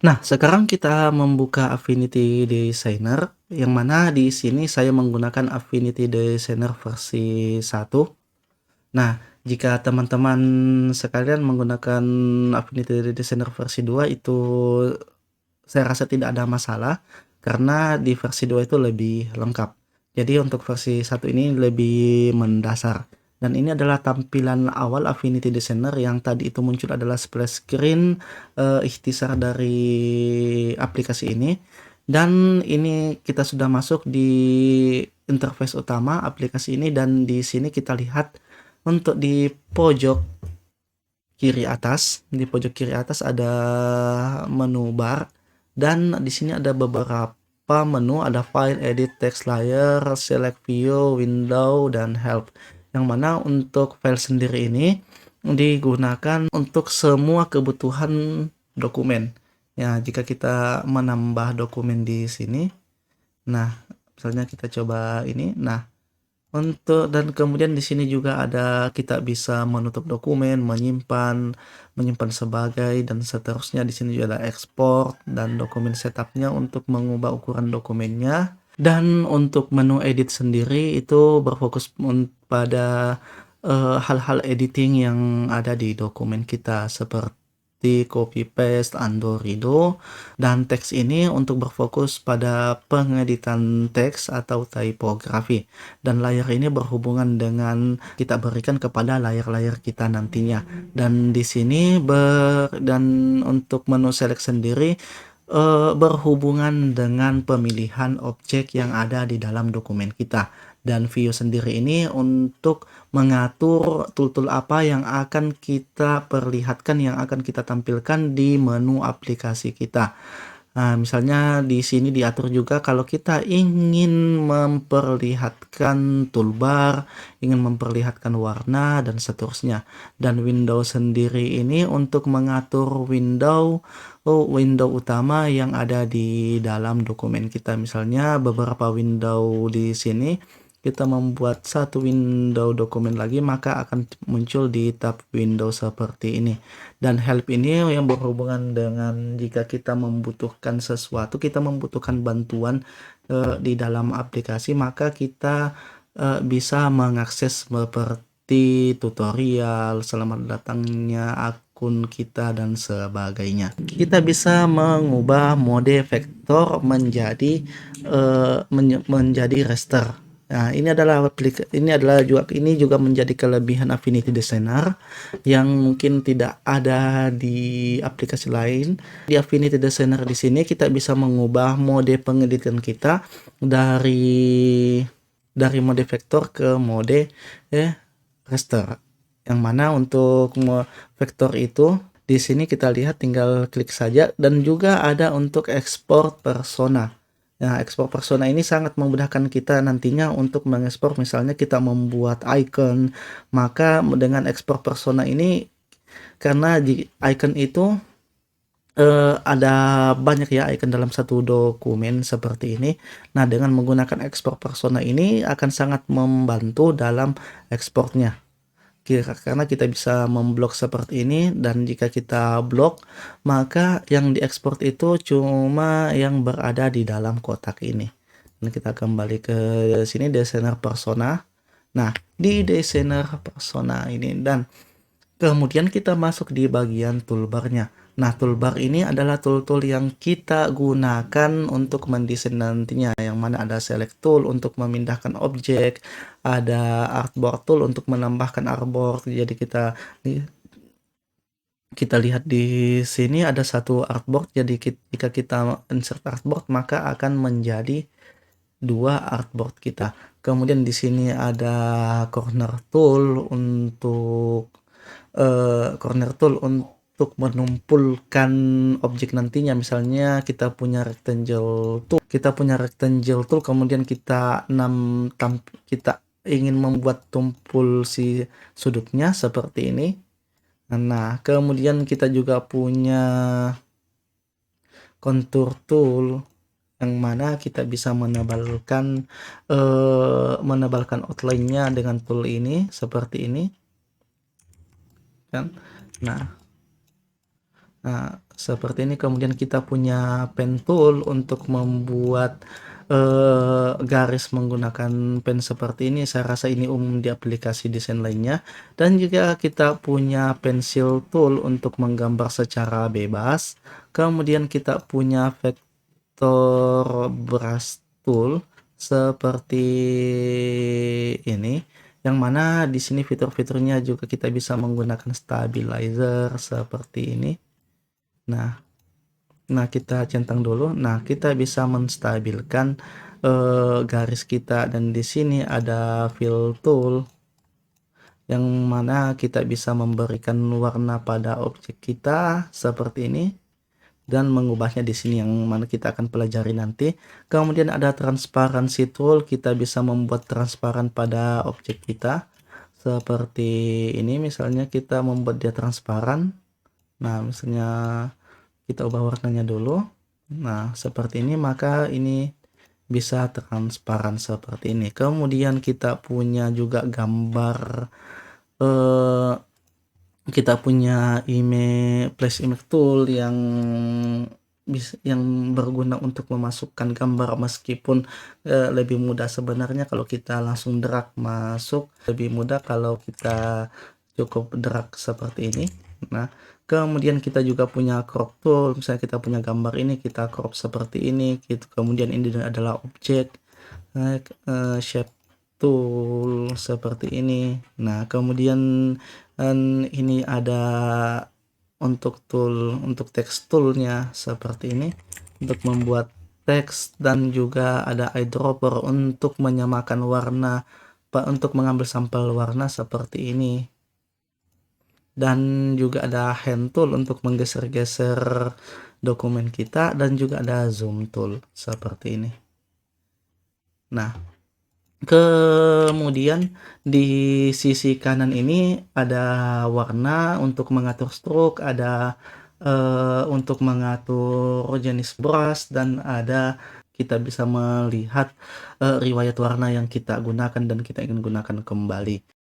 Nah, sekarang kita membuka Affinity Designer, yang mana di sini saya menggunakan Affinity Designer versi 1. Nah, jika teman-teman sekalian menggunakan Affinity Designer versi 2 itu saya rasa tidak ada masalah, karena di versi 2 itu lebih lengkap. Jadi untuk versi 1 ini lebih mendasar. Dan ini adalah tampilan awal Affinity Designer. Yang tadi itu muncul adalah splash screen, ikhtisar dari aplikasi ini. Dan ini kita sudah masuk di interface utama aplikasi ini, dan di sini kita lihat untuk di pojok kiri atas ada menu bar, dan di sini ada beberapa menu, ada file, edit, text layer, select view, window, dan help. Yang mana untuk file sendiri ini digunakan untuk semua kebutuhan dokumen. Ya, jika kita menambah dokumen di sini, nah, misalnya kita coba ini, nah, dan kemudian di sini juga ada kita bisa menutup dokumen, menyimpan sebagai, dan seterusnya. Di sini juga ada ekspor dan dokumen setupnya untuk mengubah ukuran dokumennya. Dan untuk menu edit sendiri itu berfokus pada hal-hal editing yang ada di dokumen kita, seperti copy paste, undo, redo. Dan teks ini untuk berfokus pada pengeditan teks atau tipografi. Dan layar ini berhubungan dengan kita berikan kepada layar-layar kita nantinya. Dan di sini dan untuk menu select sendiri berhubungan dengan pemilihan objek yang ada di dalam dokumen kita. Dan view sendiri ini untuk mengatur tool-tool apa yang akan kita perlihatkan, yang akan kita tampilkan di menu aplikasi kita. Nah, misalnya di sini diatur juga kalau kita ingin memperlihatkan toolbar, ingin memperlihatkan warna, dan seterusnya. Dan window sendiri ini untuk mengatur window utama yang ada di dalam dokumen kita. Misalnya beberapa window di sini, kita membuat satu window dokumen lagi, maka akan muncul di tab window seperti ini. Dan help ini yang berhubungan dengan jika kita membutuhkan sesuatu, kita membutuhkan bantuan di dalam aplikasi, maka kita bisa mengakses seperti tutorial, selamat datangnya akun kita, dan sebagainya. Kita bisa mengubah mode vektor menjadi menjadi raster. Nah, ini juga menjadi kelebihan Affinity Designer yang mungkin tidak ada di aplikasi lain. Di Affinity Designer di sini kita bisa mengubah mode pengeditan kita dari mode vektor ke mode raster. Yang mana untuk vektor itu di sini kita lihat tinggal klik saja, dan juga ada untuk ekspor persona. Nah, ekspor persona ini sangat memudahkan kita nantinya untuk mengekspor, misalnya kita membuat icon, maka dengan ekspor persona ini, karena di icon itu ada banyak ya icon dalam satu dokumen seperti ini. Nah, dengan menggunakan ekspor persona ini akan sangat membantu dalam ekspornya. Karena kita bisa memblok seperti ini, dan jika kita blok, maka yang diekspor itu cuma yang berada di dalam kotak ini. Dan kita kembali ke sini, desainer persona. Nah, di desainer persona ini, dan kemudian kita masuk di bagian toolbarnya. Nah, toolbar ini adalah tool-tool yang kita gunakan untuk mendesain nantinya, yang mana ada select tool untuk memindahkan objek, ada artboard tool untuk menambahkan artboard. Jadi kita lihat di sini ada satu artboard. Jadi jika kita insert artboard, maka akan menjadi dua artboard kita. Kemudian di sini ada corner tool untuk menumpulkan objek nantinya. Misalnya kita punya rectangle tool, kemudian kita ingin membuat tumpul si sudutnya seperti ini. Nah, kemudian kita juga punya contour tool, yang mana kita bisa menebalkan outline-nya dengan tool ini seperti ini kan. Nah, Nah, seperti ini kemudian kita punya pen tool untuk membuat, garis menggunakan pen seperti ini, saya rasa ini umum di aplikasi desain lainnya. Dan juga kita punya pensil tool untuk menggambar secara bebas. Kemudian kita punya vektor brush tool seperti ini, yang mana di sini fitur-fiturnya juga kita bisa menggunakan stabilizer seperti ini. Nah nah kita centang dulu. Nah, kita bisa menstabilkan, garis kita dan di sini ada fill tool yang mana kita bisa memberikan warna pada objek kita seperti ini dan mengubahnya di sini yang mana kita akan pelajari nanti. Kemudian ada transparansi tool, kita bisa membuat transparan pada objek kita seperti ini. Misalnya kita membuat dia transparan. Nah, misalnya kita ubah warnanya dulu. Nah, seperti ini, maka ini bisa transparan seperti ini. Kemudian kita punya juga gambar, eh, kita punya flash image tool yang berguna untuk memasukkan gambar meskipun lebih mudah sebenarnya kalau kita langsung drag masuk, lebih mudah kalau kita cukup drag seperti ini. Nah, kemudian kita juga punya crop tool, misalnya kita punya gambar ini kita crop seperti ini gitu. Kemudian ini adalah objek, shape tool seperti ini. Nah, kemudian ini ada untuk tool untuk text toolnya seperti ini untuk membuat teks, dan juga ada eyedropper untuk menyamakan warna, untuk mengambil sampel warna seperti ini. Dan juga ada hand tool untuk menggeser-geser dokumen kita, dan juga ada zoom tool seperti ini. Nah, kemudian di sisi kanan ini ada warna untuk mengatur stroke, ada untuk mengatur jenis brush, dan ada kita bisa melihat riwayat warna yang kita gunakan dan kita ingin gunakan kembali.